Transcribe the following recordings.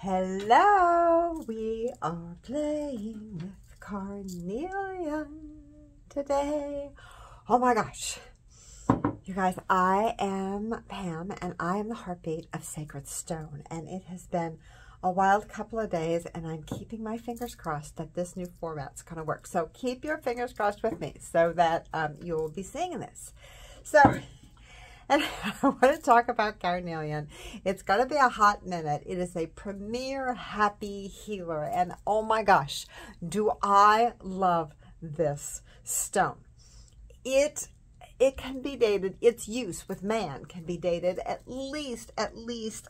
Hello, we are playing with Carnelian today. Oh my gosh. You guys, I am Pam and I am the heartbeat of Sacred Stone, and it has been a wild couple of days and I'm keeping my fingers crossed that this new format's going to work. So keep your fingers crossed with me so that you'll be seeing this. So, and I want to talk about Carnelian. It's going to be a hot minute. It is a premier happy healer. And oh my gosh, do I love this stone. It can be dated, its use with man can be dated at least,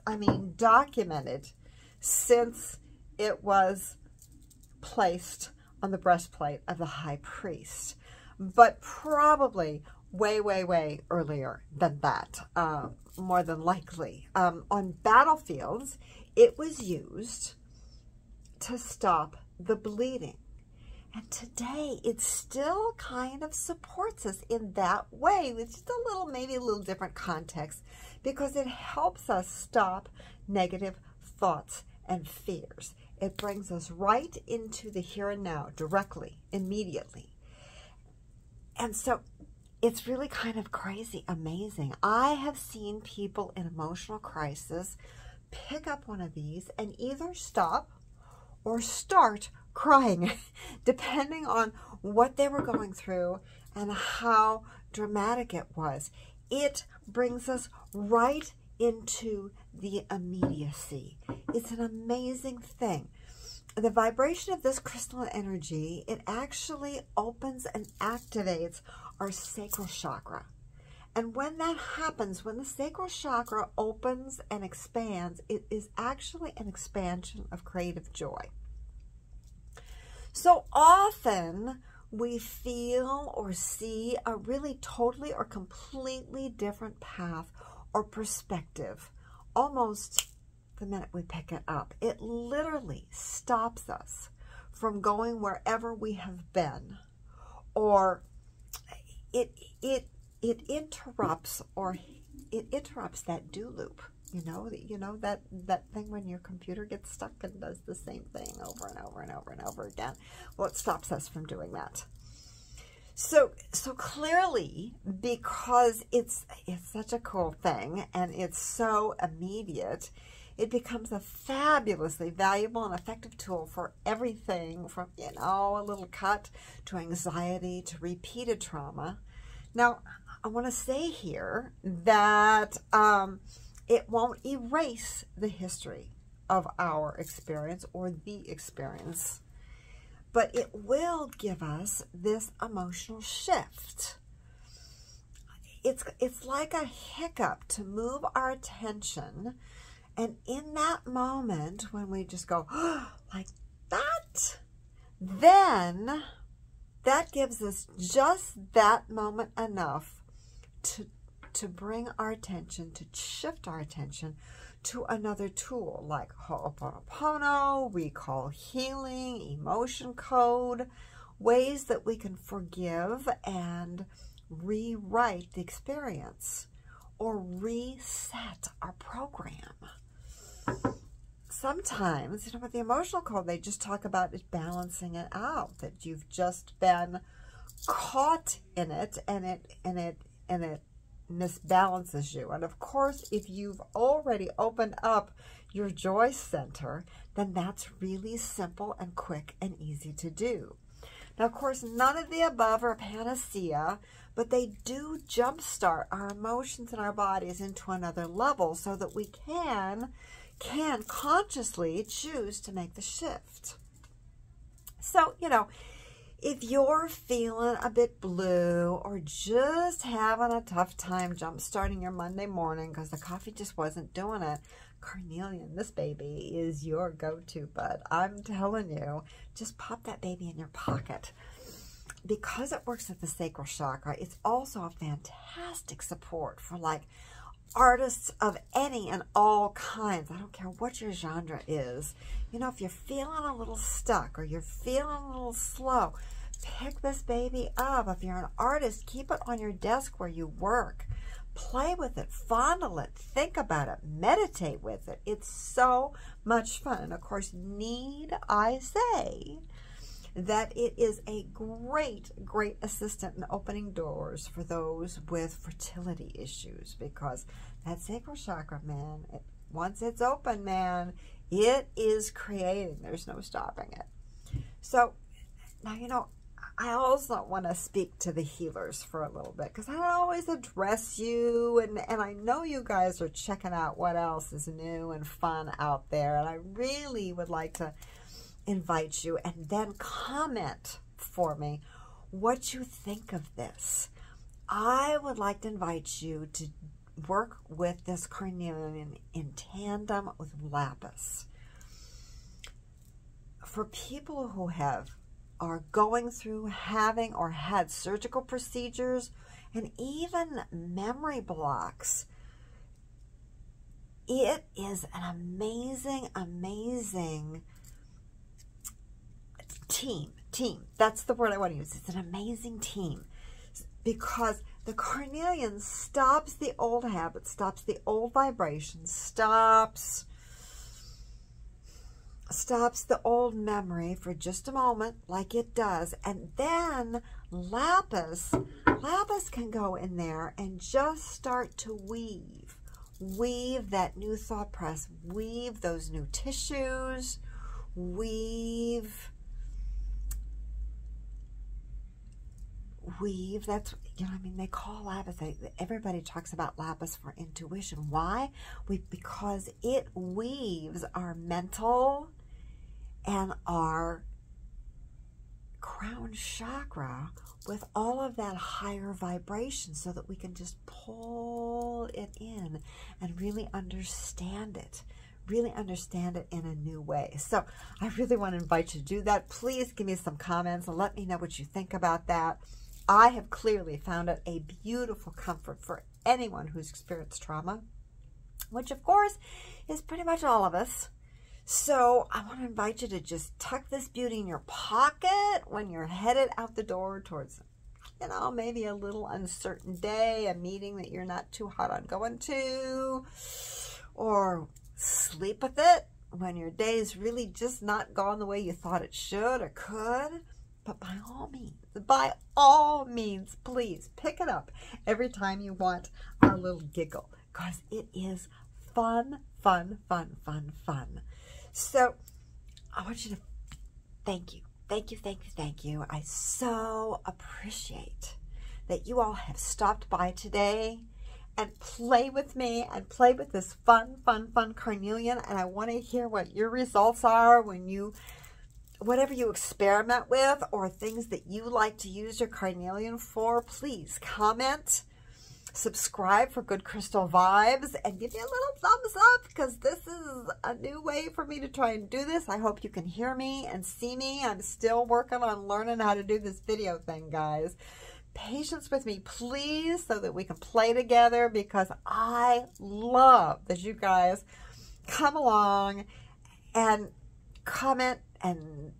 I mean, documented since it was placed on the breastplate of the high priest. But probably way earlier than that, more than likely. On battlefields, it was used to stop the bleeding. And today, it still kind of supports us in that way, with just a little, maybe a little different context, because it helps us stop negative thoughts and fears. It brings us right into the here and now, directly, immediately. And so, it's really kind of crazy, amazing. I have seen people in emotional crisis pick up one of these and either stop or start crying, depending on what they were going through and how dramatic it was. It brings us right into the immediacy. It's an amazing thing. The vibration of this crystalline energy, it actually opens and activates our sacral chakra. And when that happens, when the sacral chakra opens and expands, it is actually an expansion of creative joy. So often we feel or see a really totally or completely different path or perspective almost the minute we pick it up. It literally stops us from going wherever we have been, or it interrupts that do loop. You know that thing when your computer gets stuck and does the same thing over and over and over and over again. Well, it stops us from doing that. So clearly, because it's such a cool thing and it's so immediate, it becomes a fabulously valuable and effective tool for everything from, a little cut to anxiety to repeated trauma. Now, I want to say here that it won't erase the history of our experience or the experience, but it will give us this emotional shift. It's like a hiccup to move our attention. And in that moment, when we just go, oh, like that, then that gives us just that moment enough to bring our attention, to shift our attention to another tool like Ho'oponopono, recall healing, emotion code, ways that we can forgive and rewrite the experience or reset our program. Sometimes, with the emotional code, they just talk about it balancing it out, that you've just been caught in it and it misbalances you. And of course, if you've already opened up your joy center, then that's really simple and quick and easy to do. Now, of course, none of the above are panacea, but they do jumpstart our emotions and our bodies into another level so that we can consciously choose to make the shift. So, if you're feeling a bit blue or just having a tough time jump-starting your Monday morning because the coffee just wasn't doing it, Carnelian, this baby is your go-to, bud. I'm telling you, just pop that baby in your pocket. Because it works at the sacral chakra, it's also a fantastic support for artists of any and all kinds. I don't care what your genre is. If you're feeling a little stuck or you're feeling a little slow, pick this baby up. If you're an artist, keep it on your desk where you work. play with it, fondle it, think about it, meditate with it. It's so much fun. And of course, need I say that it is a great, great assistant in opening doors for those with fertility issues, because that sacral chakra, man, once it's open, man, it is creating. There's no stopping it. So now, you know, I also want to speak to the healers for a little bit, because I don't always address you, and I know you guys are checking out what else is new and fun out there, and I really would like to invite you and then comment for me what you think of this. I would like to invite you to work with this carnelian in tandem with lapis. For people who are going through, having, or had surgical procedures, and even memory blocks, it is an amazing, amazing team. That's the word I want to use. It's an amazing team, because the carnelian stops the old habits, stops the old vibrations, stops the old memory for just a moment, like it does. And then lapis can go in there and just start to weave that new thought press, weave those new tissues, weave, that's, you know, I mean, they call lapis, everybody talks about lapis for intuition. Why? Because it weaves our mental and our crown chakra with all of that higher vibration, so that we can just pull it in and really understand it in a new way. So I really want to invite you to do that. Please give me some comments and let me know what you think about that. I have clearly found it a beautiful comfort for anyone who's experienced trauma, which of course is pretty much all of us. So I want to invite you to just tuck this beauty in your pocket when you're headed out the door towards, you know, maybe a little uncertain day, a meeting that you're not too hot on going to, or sleep with it when your day's really just not gone the way you thought it should or could. But by all means, please pick it up every time you want a little giggle, because it is fun, fun, fun, fun, fun. So I want you to thank you. I so appreciate that you all have stopped by today and play with me and play with this fun, fun, fun carnelian. And I want to hear what your results are when you, whatever you experiment with, or things that you like to use your carnelian for. Please comment, subscribe for good crystal vibes, and give me a little thumbs up, because this is a new way for me to try and do this. I hope you can hear me and see me. I'm still working on learning how to do this video thing, guys. Patience with me, please, so that we can play together, because I love that you guys come along and comment and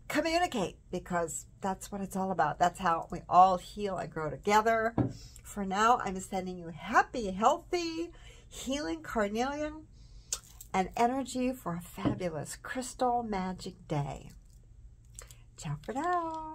communicate, because that's what it's all about. That's how we all heal and grow together. For now, I'm sending you happy, healthy, healing carnelian and energy for a fabulous crystal magic day. Ciao for now.